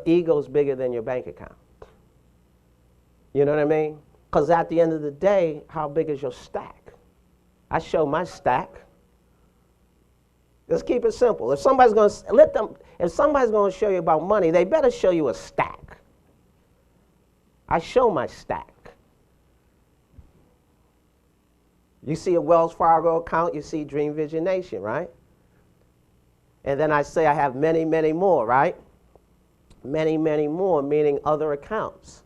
ego is bigger than your bank account. You know what I mean? Because at the end of the day, how big is your stack? I show my stack. Let's keep it simple. If somebody's going to show you about money, they better show you a stack. I show my stack. You see a Wells Fargo account, you see Dream Vision Nation, right? And then I say I have many, many more, right? Many, many more, meaning other accounts.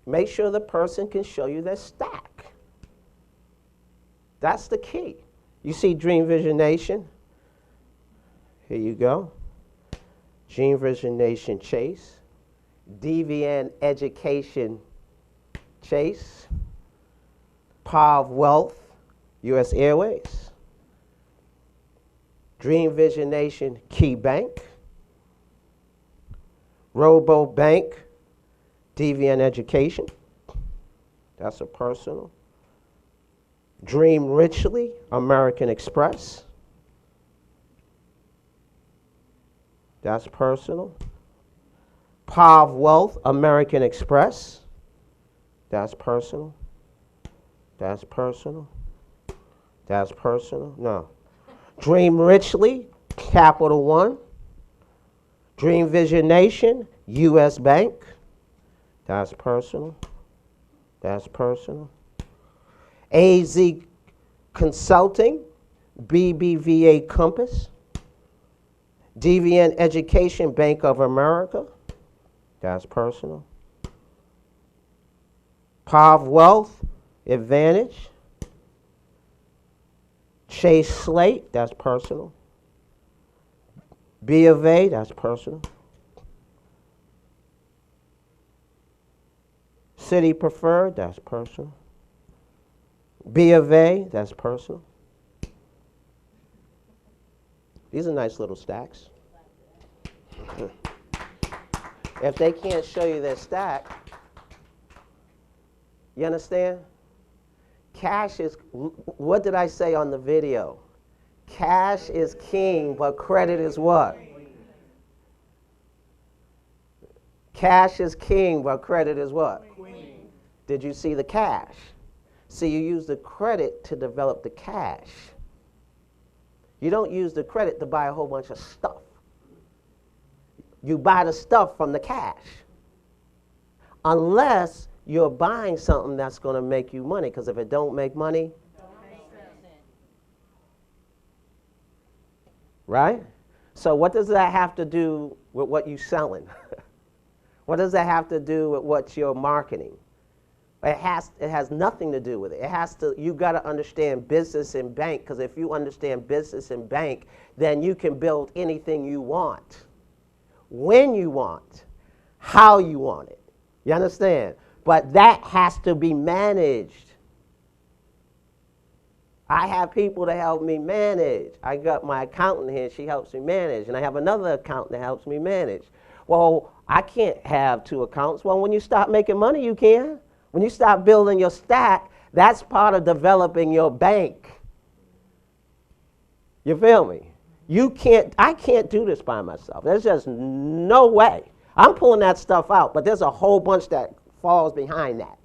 Make sure the person can show you their stack. That's the key. You see Dream Vision Nation? Here you go. Dream Vision Nation Chase. DVN Education Chase. Power of Wealth, U.S. Airways. Dream Vision Nation Key Bank. Robo Bank, DVN Education. That's a personal. Dream Richly, American Express. That's personal. Power of Wealth, American Express. That's personal. That's personal. That's personal. No. Dream Richly, Capital One. Dream Vision Nation, U.S. Bank. That's personal. That's personal. AZ Consulting, BBVA Compass. DVN Education, Bank of America. That's personal. Power of Wealth, Advantage. Chase Slate, that's personal. B of A, that's personal. City Preferred, that's personal. B of A, that's personal. These are nice little stacks. If they can't show you their stack, you understand? Cash is, what did I say on the video? Cash is king, but credit is what? Cash is king, but credit is what? Queen. Did you see the cash? See, you use the credit to develop the cash. You don't use the credit to buy a whole bunch of stuff. You buy the stuff from the cash. Unless you're buying something that's going to make you money, because if it don't make money, right? So what does that have to do with what you're selling? What does that have to do with what you're marketing? It has nothing to do with it. You've got to understand business and bank, because if you understand business and bank, then you can build anything you want, when you want, how you want it. You understand? But that has to be managed. I have people to help me manage. I got my accountant here, she helps me manage. And I have another accountant that helps me manage. Well, I can't have two accounts. Well, when you start making money, you can. When you start building your stack, that's part of developing your bank. You feel me? I can't do this by myself. There's just no way. I'm pulling that stuff out, but there's a whole bunch that falls behind that.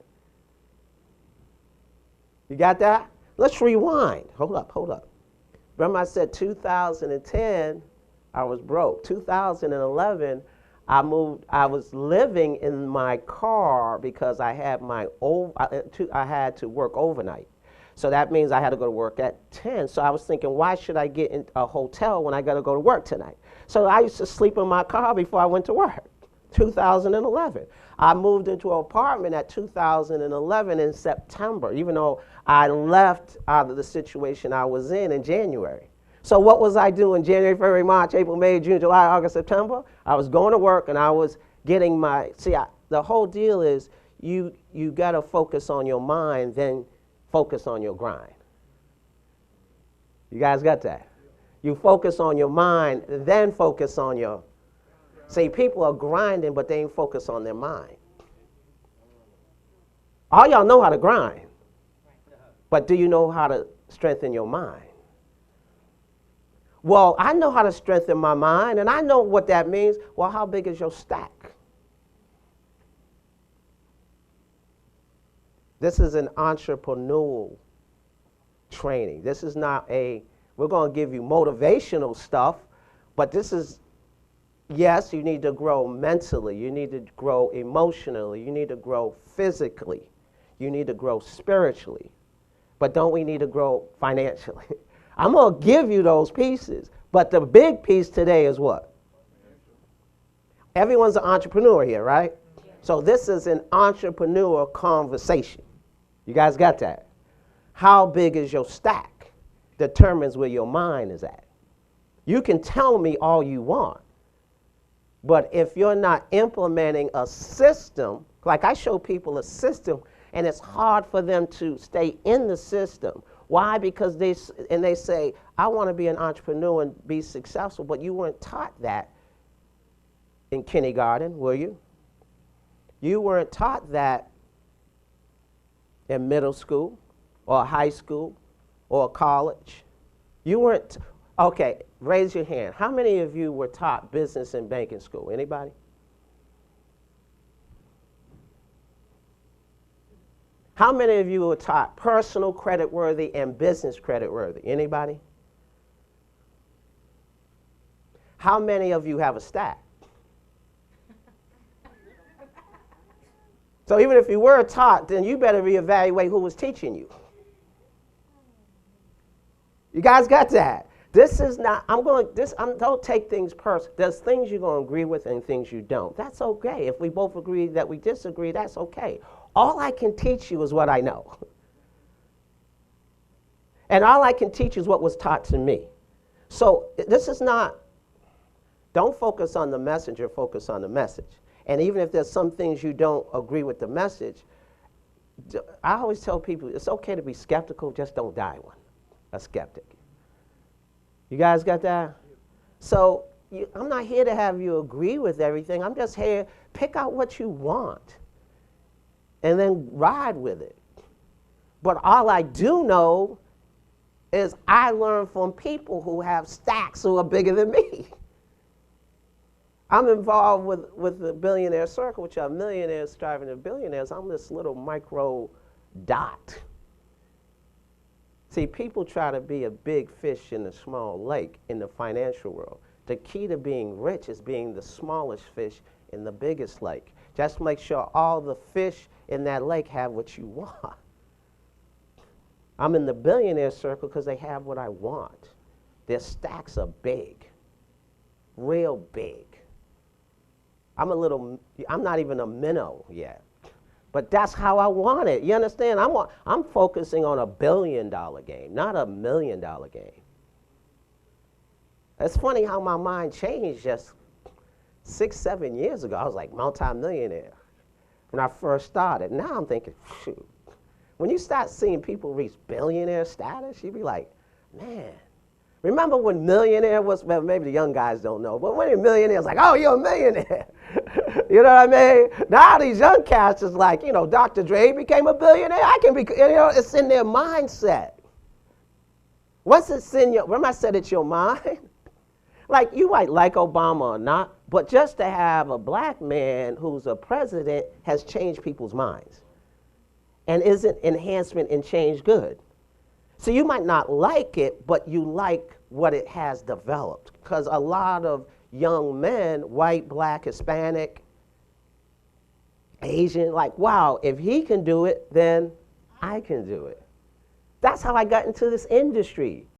You got that? Let's rewind. Hold up. Remember I said 2010, I was broke. 2011, I was living in my car because I had to work overnight. So that means I had to go to work at 10. So I was thinking, why should I get in a hotel when I got to go to work tonight? So I used to sleep in my car before I went to work. 2011. I moved into an apartment at 2011 in September, even though I left out of the situation I was in January. So what was I doing January, February, March, April, May, June, July, August, September? I was going to work and I was getting the whole deal is you got to focus on your mind, then focus on your grind. You guys got that? You focus on your mind, then focus on your... See, people are grinding, but they ain't focused on their mind. All y'all know how to grind, but do you know how to strengthen your mind? Well, I know how to strengthen my mind, and I know what that means. Well, how big is your stack? This is an entrepreneurial training. This is not we're going to give you motivational stuff, but this is, yes, you need to grow mentally, you need to grow emotionally, you need to grow physically, you need to grow spiritually, but don't we need to grow financially? I'm going to give you those pieces, but the big piece today is what? Everyone's an entrepreneur here, right? So this is an entrepreneur conversation. You guys got that? How big is your stack determines where your mind is at. You can tell me all you want, but if you're not implementing a system, like I show people a system, and it's hard for them to stay in the system. Why? Because they say, I want to be an entrepreneur and be successful, but you weren't taught that in kindergarten, were you? You weren't taught that in middle school or high school or college. You weren't, okay, raise your hand. How many of you were taught business and banking school? Anybody? How many of you were taught personal credit worthy and business credit worthy? Anybody? How many of you have a stack? So even if you were taught, then you better reevaluate who was teaching you. You guys got that? This is not, don't take things personal. There's things you're going to agree with and things you don't. That's okay. If we both agree that we disagree, that's okay. All I can teach you is what I know. And all I can teach you is what was taught to me. So this is not, don't focus on the messenger, focus on the message. And even if there's some things you don't agree with the message, I always tell people it's okay to be skeptical, just don't die one, a skeptic. You guys got that? So I'm not here to have you agree with everything. I'm just here, pick out what you want and then ride with it. But all I do know is I learn from people who have stacks who are bigger than me. I'm involved with the Billionaire Circle, which are millionaires striving to billionaires. I'm this little micro dot. See, people try to be a big fish in a small lake in the financial world. The key to being rich is being the smallest fish in the biggest lake. Just make sure all the fish in that lake have what you want. I'm in the Billionaire Circle because they have what I want. Their stacks are big, real big. I'm not even a minnow yet, but that's how I want it. You understand? I'm focusing on $1 billion game, not $1 million game. It's funny how my mind changed just 6, 7 years ago. I was like multi-millionaire when I first started. Now I'm thinking, shoot, when you start seeing people reach billionaire status, you be like, man. Remember when millionaire was, well, maybe the young guys don't know, but when a millionaire was like, oh, you're a millionaire. You know what I mean? Now these young cats is like, Dr. Dre became a billionaire. I can be, it's in their mindset. Once it's in your, remember I said it's your mind? Like, you might like Obama or not, but just to have a black man who's a president has changed people's minds. And isn't enhancement and change good? So you might not like it, but you like what it has developed. Because a lot of young men, white, black, Hispanic, Asian, like, wow, if he can do it, then I can do it. That's how I got into this industry.